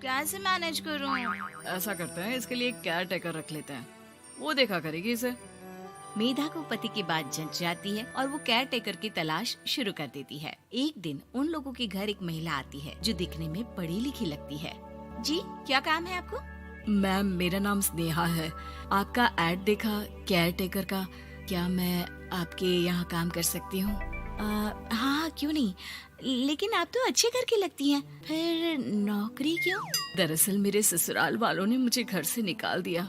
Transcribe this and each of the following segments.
कैसे मैनेज करूं? ऐसा करते हैं, इसके लिए एक केयर टेकर रख लेते हैं, वो देखा करेगी इसे। मेधा को पति की बात जंच जाती है और वो केयर टेकर की तलाश शुरू कर देती है। एक दिन उन लोगों के घर एक महिला आती है जो दिखने में पढ़ी लिखी लगती है। जी, क्या काम है आपको? मैम, मेरा नाम स्नेहा है। आपका एड देखा केयर टेकर का, क्या मैं आपके यहाँ काम कर सकती हूँ? हाँ, क्यों नहीं, लेकिन आप तो अच्छे घर की लगती हैं, फिर नौकरी क्यों? दरअसल मेरे ससुराल वालों ने मुझे घर से निकाल दिया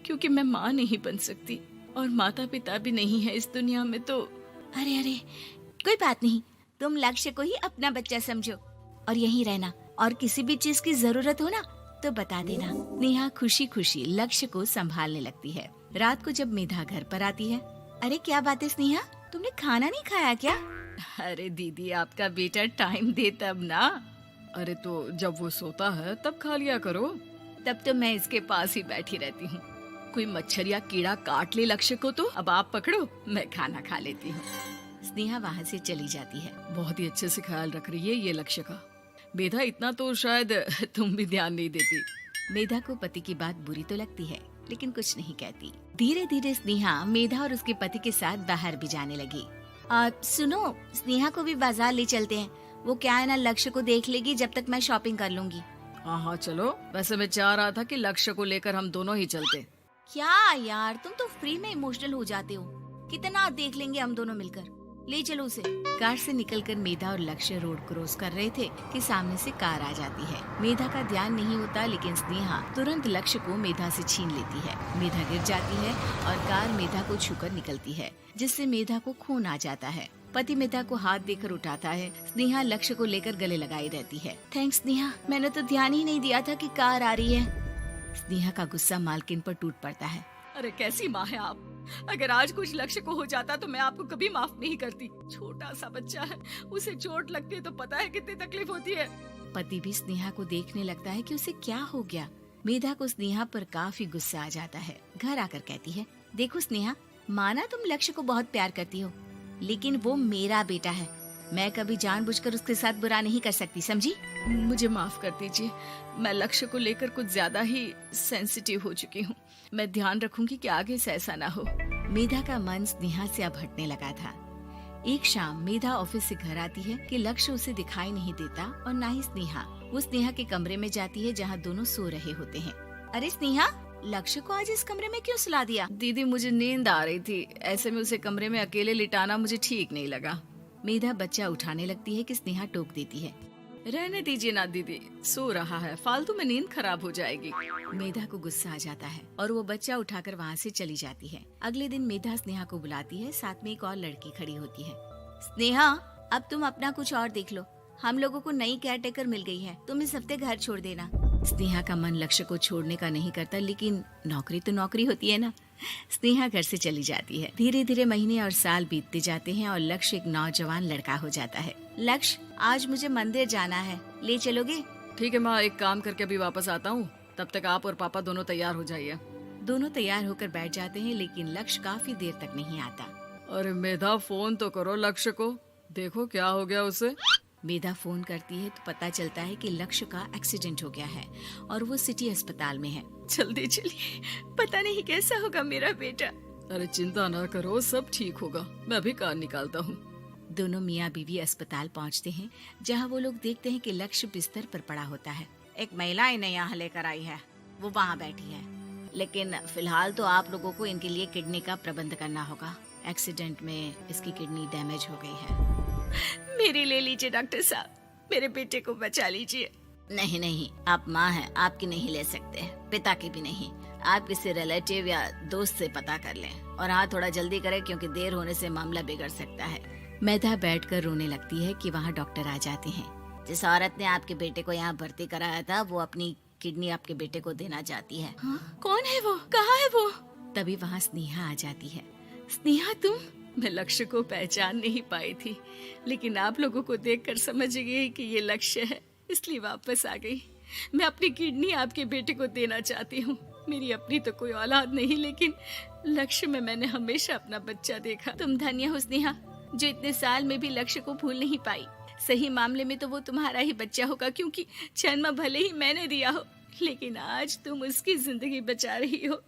क्योंकि मैं माँ नहीं बन सकती और माता पिता भी नहीं है इस दुनिया में। तो अरे अरे, कोई बात नहीं, तुम लक्ष्य को ही अपना बच्चा समझो और यहीं रहना, और किसी भी चीज की जरूरत हो ना तो बता देना। नेहा खुशी खुशी लक्ष्य को संभालने लगती है। रात को जब मेधा घर पर आती है, अरे क्या बात है स्नेहा, तुमने खाना नहीं खाया क्या? अरे दीदी, आपका बेटा टाइम दे तब ना। अरे तो जब वो सोता है तब खा लिया करो। तब तो मैं इसके पास ही बैठी रहती हूँ। कोई मच्छर या कीड़ा काट ले लक्ष्य को तो अब आप पकड़ो, मैं खाना खा लेती हूँ। स्नेहा वहाँ से चली जाती है। बहुत ही अच्छे से ख्याल रख रही है ये लक्ष्य का। मेधा, इतना तो शायद तुम भी ध्यान नहीं देती। मेधा को पति की बात बुरी तो लगती है लेकिन कुछ नहीं कहती। धीरे धीरे स्नेहा मेधा और उसके पति के साथ बाहर भी जाने लगी। सुनो, स्नेहा को भी बाजार ले चलते हैं, वो क्या है ना लक्ष्य को देख लेगी जब तक मैं शॉपिंग कर लूंगी। हाँ हाँ चलो, वैसे मैं चाह रहा था कि लक्ष्य को लेकर हम दोनों ही चलते। क्या यार, तुम तो फ्री में इमोशनल हो जाते हो, कितना देख लेंगे हम दोनों मिलकर, ले चलो उसे। कार से निकलकर मेधा और लक्ष्य रोड क्रॉस कर रहे थे कि सामने से कार आ जाती है। मेधा का ध्यान नहीं होता लेकिन स्नेहा तुरंत लक्ष्य को मेधा से छीन लेती है। मेधा गिर जाती है और कार मेधा को छूकर निकलती है, जिससे मेधा को खून आ जाता है। पति मेधा को हाथ देकर उठाता है। स्नेहा लक्ष्य को लेकर गले लगाई रहती है। थैंक्स स्नेहा, मैंने तो ध्यान ही नहीं दिया था कि कार आ रही है। स्नेहा का गुस्सा मालकिन पर टूट पड़ता है। अरे कैसी माँ है आप, अगर आज कुछ लक्ष्य को हो जाता तो मैं आपको कभी माफ नहीं करती। छोटा सा बच्चा है, उसे चोट लगती है तो पता है कितनी तकलीफ होती है। पति भी स्नेहा को देखने लगता है कि उसे क्या हो गया। मेधा को स्नेहा पर काफी गुस्सा आ जाता है। घर आकर कहती है, देखो स्नेहा, माना तुम लक्ष्य को बहुत प्यार करती हो, लेकिन वो मेरा बेटा है, मैं कभी जानबूझकर उसके साथ बुरा नहीं कर सकती, समझी? मुझे माफ कर दीजिए, मैं लक्ष्य को लेकर कुछ ज्यादा ही सेंसिटिव हो चुकी हूँ। मैं ध्यान रखूंगी कि आगे से ऐसा ना हो। मेधा का मन स्नेहा से अब हटने लगा था। एक शाम मेधा ऑफिस से घर आती है कि लक्ष्य उसे दिखाई नहीं देता और ना ही स्नेहा। वो स्नेहा के कमरे में जाती है जहाँ दोनों सो रहे होते हैं। अरे स्नेहा, लक्ष्य को आज इस कमरे में क्यों सुला दिया? दीदी, मुझे नींद आ रही थी, ऐसे में उसे कमरे में अकेले लिटाना मुझे ठीक नहीं लगा। मेधा बच्चा उठाने लगती है कि स्नेहा टोक देती है। रहने दीजिए ना दीदी, सो रहा है, फालतू में नींद खराब हो जाएगी। मेधा को गुस्सा आ जाता है और वो बच्चा उठाकर वहाँ से चली जाती है। अगले दिन मेधा स्नेहा को बुलाती है, साथ में एक और लड़की खड़ी होती है। स्नेहा, अब तुम अपना कुछ और देख लो, हम लोगों को नई केयर टेकर मिल गई है, तुम इस हफ्ते घर छोड़ देना। स्नेहा का मन लक्ष्य को छोड़ने का नहीं करता, लेकिन नौकरी तो नौकरी होती है ना। स्नेहा घर से चली जाती है। धीरे धीरे महीने और साल बीतते जाते हैं और लक्ष्य एक नौजवान लड़का हो जाता है। लक्ष्य, आज मुझे मंदिर जाना है, ले चलोगे? ठीक है माँ, एक काम करके अभी वापस आता हूँ, तब तक आप और पापा दोनों तैयार हो जाइए। दोनों तैयार होकर बैठ जाते हैं लेकिन लक्ष्य काफी देर तक नहीं आता। अरे मेधा, फोन तो करो लक्ष्य को, देखो क्या हो गया उसे। मेधा फोन करती है तो पता चलता है कि लक्ष्य का एक्सीडेंट हो गया है और वो सिटी अस्पताल में है। जल्दी चलिए, पता नहीं कैसा होगा मेरा बेटा। अरे चिंता ना करो, सब ठीक होगा, मैं अभी कार निकालता हूँ। दोनों मियाँ बीवी अस्पताल पहुँचते हैं जहाँ वो लोग देखते हैं कि लक्ष्य बिस्तर पर पड़ा होता है। एक महिला इन्हें यहाँ लेकर आई है, वो वहाँ बैठी है, लेकिन फिलहाल तो आप लोगों को इनके लिए किडनी का प्रबंध करना होगा। एक्सीडेंट में इसकी किडनी डैमेज हो गई है। मेरी ले लीजिए डॉक्टर साहब, मेरे बेटे को बचा लीजिए। नहीं नहीं, आप माँ हैं, आपकी नहीं ले सकते, पिता की भी नहीं। आप किसी रिलेटिव या दोस्त से पता कर लें और हाँ, थोड़ा जल्दी करें क्योंकि देर होने से मामला बिगड़ सकता है। मेधा बैठकर रोने लगती है कि वहाँ डॉक्टर आ जाते हैं। जिस औरत ने आपके बेटे को यहाँ भर्ती कराया था वो अपनी किडनी आपके बेटे को देना चाहती है। हाँ? कौन है वो, कहाँ है वो? तभी वहाँ स्नेहा आ जाती है। स्नेहा तुम? मैं लक्ष्य को पहचान नहीं पाई थी, लेकिन आप लोगों को देखकर समझ गई कि ये लक्ष्य है, इसलिए वापस आ गई। मैं अपनी किडनी आपके बेटे को देना चाहती हूँ। मेरी अपनी तो कोई औलाद नहीं, लेकिन लक्ष्य में मैंने हमेशा अपना बच्चा देखा। तुम धन्य हो स्नेहा, जो इतने साल में भी लक्ष्य को भूल नहीं पाई। सही मामले में तो वो तुम्हारा ही बच्चा होगा, क्योंकि जन्म भले ही मैंने दिया हो, लेकिन आज तुम उसकी जिंदगी बचा रही हो।